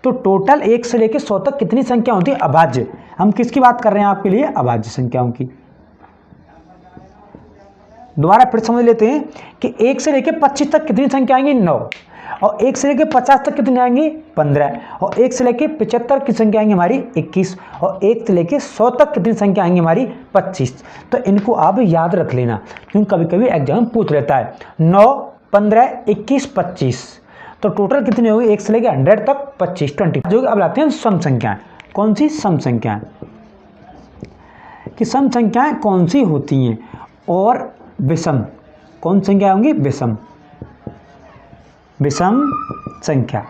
तो टोटल 1 से लेकर 100 तक कितनी संख्या होती है अभाज्य। हम किसकी बात कर रहे हैं आपके लिए, अभाज्य संख्याओं की। दोबारा फिर समझ लेते हैं कि 1 से लेकर 25 तक कितनी संख्या आएंगी 9, और 1 से लेकर 50 तक कितनी आएंगी 15, और 1 से लेकर 75 की संख्या आएंगी हमारी 21, और 1 से लेकर 100 तक कितनी संख्या आएंगी हमारी 25। तो इनको आप याद रख लेना, क्योंकि कभी कभी एग्जाम में पूछ लेता है 9, 15, 21, 25, तो टोटल कितनी होगी 1 से लेकर 100 तक 25, 20। जो अब लाते हैं सम संख्याएं। कौन सी सम संख्याएं, कि सम संख्याएं कौन सी होती हैं, और विषम कौन संख्या होंगी, विषम संख्या।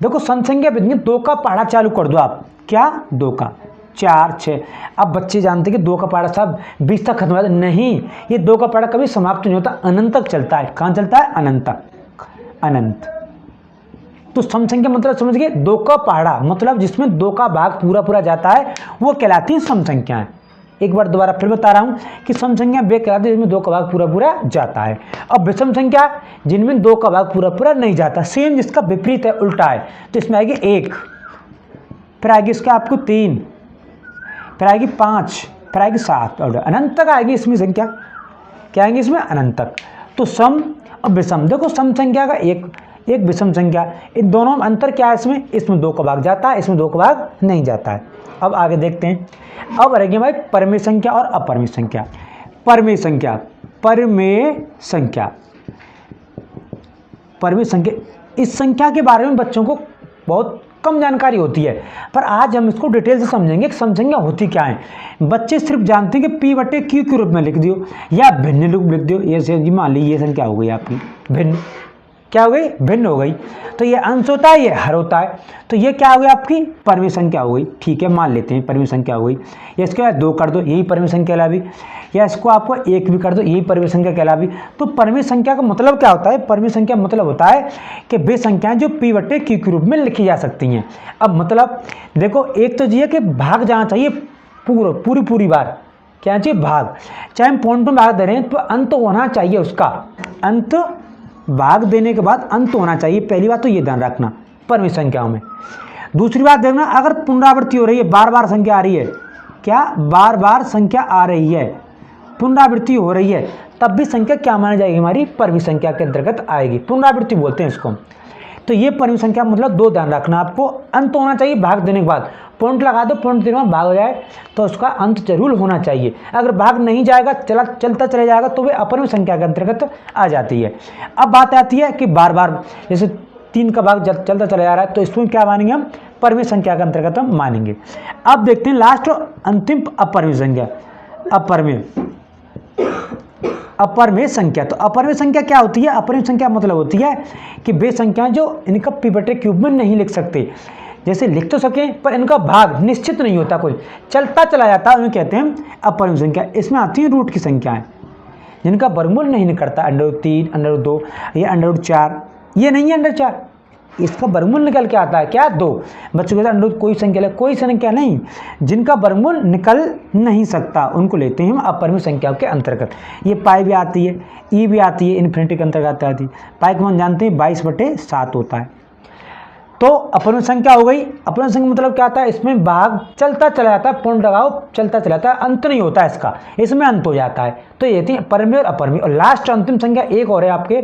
देखो सम संख्या बिजनेस 2 का पहाड़ा चालू कर दो आप, क्या 2 का 4, 6। अब बच्चे जानते हैं कि 2 का पहाड़ा साहब 20 तक खत्म होता है, नहीं, ये 2 का पहाड़ा कभी समाप्त नहीं होता, अनंत तक चलता है। कहाँ चलता है, अनंत तक, अनंत। तो सम संख्या मतलब समझ गए, 2 का पहाड़ा मतलब जिसमें 2 का भाग पूरा जाता है वो कहलाती है सम संख्याएं। एक बार दोबारा फिर बता रहा हूं कि सम संख्या वे कहलाती है जिसमें 2 का भाग पूरा जाता है। अब विषम संख्या जिनमें 2 का भाग पूरा नहीं जाता, सेम जिसका विपरीत है, उल्टा है, तो इसमें आएगी 1, फिर आएगी इसका आपको 3, फिर आएगी 5, फिर आएगी 7, और अनंत तक आएगी इसमें संख्या। क्या आएंगे इसमें, अनंत तक। तो सम और विषम, देखो सम संख्या का एक विषम संख्या, इन दोनों में अंतर क्या है, इसमें 2 का भाग जाता है, इसमें 2 का भाग नहीं जाता है। अब आगे देखते हैं। अब रहेगी भाई परमेय संख्या और अपरमेय संख्या। परमेय संख्या, इस संख्या के बारे में बच्चों को बहुत कम जानकारी होती है, पर आज हम इसको डिटेल से समझेंगे कि सम संख्या होती क्या है। बच्चे सिर्फ जानते हैं कि P/Q के रूप में लिख दियो या भिन्न रूप लिख दियो। ये मान ली ये संख्या हो गई आपकी भिन्न, क्या हो गई, भिन्न हो गई। तो ये अंश होता है, ये हर होता है, तो ये क्या हो गई आपकी परमेय संख्या हो गई। ठीक है, मान लेते हैं परमेय संख्या हो गई। ये इसके बाद 2 कर दो, यही परमेय संख्या कहलावी, या इसको आपको 1 भी कर दो, यही परमेय संख्या कहलावी। तो परमेय संख्या का मतलब क्या होता है, परमेय संख्या मतलब होता है कि वे संख्याएं जो P/Q के रूप में लिखी जा सकती हैं। अब मतलब देखो, एक तो ये कि भाग जाना चाहिए पूरी बार, क्या चाहिए, भाग। चाहे हम पॉइंट में भाग दे रहे हैं तो अंत होना चाहिए उसका, अंत भाग देने के बाद अंत होना चाहिए। पहली बात तो ये ध्यान रखना परमेय संख्याओं में। दूसरी बात देखना, अगर पुनरावृत्ति हो रही है, बार संख्या आ रही है, क्या बार संख्या आ रही है, पुनरावृत्ति हो रही है, तब भी संख्या क्या मानी जाएगी, हमारी परमेय संख्या के अंतर्गत आएगी। पुनरावृत्ति बोलते हैं इसको। तो ये परमेय संख्या मतलब 2 ध्यान रखना आपको, अंत होना चाहिए भाग देने के बाद। पॉइंट लगा दो, पॉइंट देने में भाग हो जाए तो उसका अंत जरूर होना चाहिए। अगर भाग नहीं जाएगा, चलता चले जाएगा, तो वे अपरमेय संख्या के अंतर्गत आ जाती है। अब बात आती है कि बार जैसे 3 का भाग चलता चला जा रहा है, तो इसमें क्या मानेंगे हम, परमेय संख्या के अंतर्गत हम मानेंगे। अब देखते हैं लास्ट और अंतिम अपरमेय संख्या। अपरमेय संख्या, तो अपरमेय संख्या क्या होती है, अपरमेय संख्या मतलब होती है कि वे संख्या जो इनका P/Q में नहीं लिख सकते, जैसे लिख तो सकें पर इनका भाग निश्चित नहीं होता, कोई चलता चला जाता है, उन्हें कहते हैं अपरमेय संख्या। इसमें आती है रूट की संख्याएं जिनका वर्गमूल नहीं निकलता, √3, √2 या √4, ये नहीं है √4, इसका वर्गमूल निकल के आता है क्या, 2। बच्चों के साथ कोई संख्या नहीं, जिनका वर्गमूल निकल नहीं सकता उनको लेते हैं हम अपरमेय संख्याओं के अंतर्गत। ये पाई भी आती है, ई भी आती है, इन्फिनिटी के अंतर्गत आती है। पाई को हम जानते हैं 22/7 होता है। तो अपरमेय संख्या हो गई। अपरमेय संख्या मतलब क्या आता है, इसमें भाग चलता चला जाता है, पॉइंट लगाओ, चलता चला जाता है, अंत नहीं होता है इसका, इसमें अंत हो जाता है। तो ये थी परमेय और अपरमेय। और लास्ट अंतिम संख्या एक और है आपके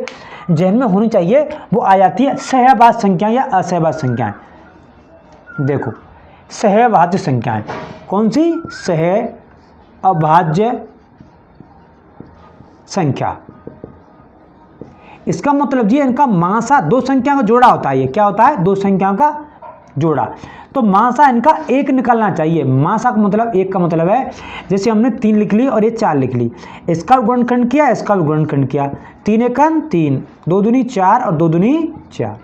जहन में होनी चाहिए, वो आ जाती है सहभाज्य संख्या या असहभाज्य संख्याएं। देखो सहभाज्य संख्याएं कौन सी, सहअभाज्य संख्या, इसका मतलब जी इनका मासा 2 संख्या का जोड़ा होता है। ये क्या होता है, 2 संख्याओं का जोड़ा। तो मासा इनका 1 निकलना चाहिए। मासा का मतलब 1 का मतलब है, जैसे हमने 3 लिख ली और ये 4 लिख ली, इसका गुणनखंड किया, इसका भी गुणनखंड किया, 3 एकम 3, 2 दूनी 4 और 2 दूनी 4,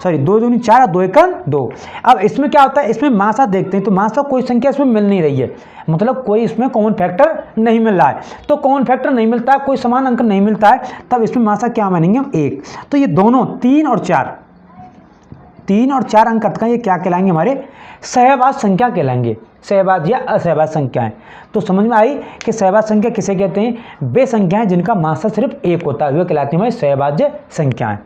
सॉरी 2 दूनी 4 और 2 एकम 2। अब इसमें क्या होता है, इसमें मासा देखते हैं तो मासा कोई संख्या इसमें मिल नहीं रही है, मतलब कोई इसमें कॉमन फैक्टर नहीं मिल रहा है। तो कॉमन फैक्टर नहीं मिलता है, कोई समान अंक नहीं मिलता है, तब इसमें मासा क्या मानेंगे हम, 1। तो ये दोनों 3 और 4 अंक का ये क्या कहलाएंगे, हमारे सहभाज्य संख्या कहलाएंगे, सहभाज्य या असहभाज्य संख्याएं। तो समझ में आई कि सहभाज्य संख्या किसे कहते हैं, वे संख्याएं जिनका मासा सिर्फ 1 होता है, वे कहलाती हैं हमारी सहभाज्य संख्याएं।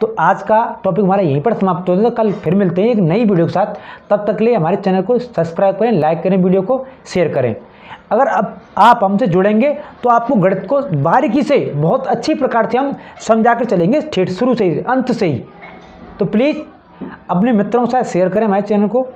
तो आज का टॉपिक हमारा यहीं पर समाप्त होता है। तो कल फिर मिलते हैं एक नई वीडियो के साथ। तब तक के लिए हमारे चैनल को सब्सक्राइब करें, लाइक करें, वीडियो को शेयर करें। अगर अब आप हमसे जुड़ेंगे तो आपको गणित को बारीकी से बहुत अच्छी प्रकार से हम समझा कर चलेंगे, ठेठ शुरू से ही अंत से ही। तो प्लीज़ अपने मित्रों के साथ शेयर करें हमारे चैनल को।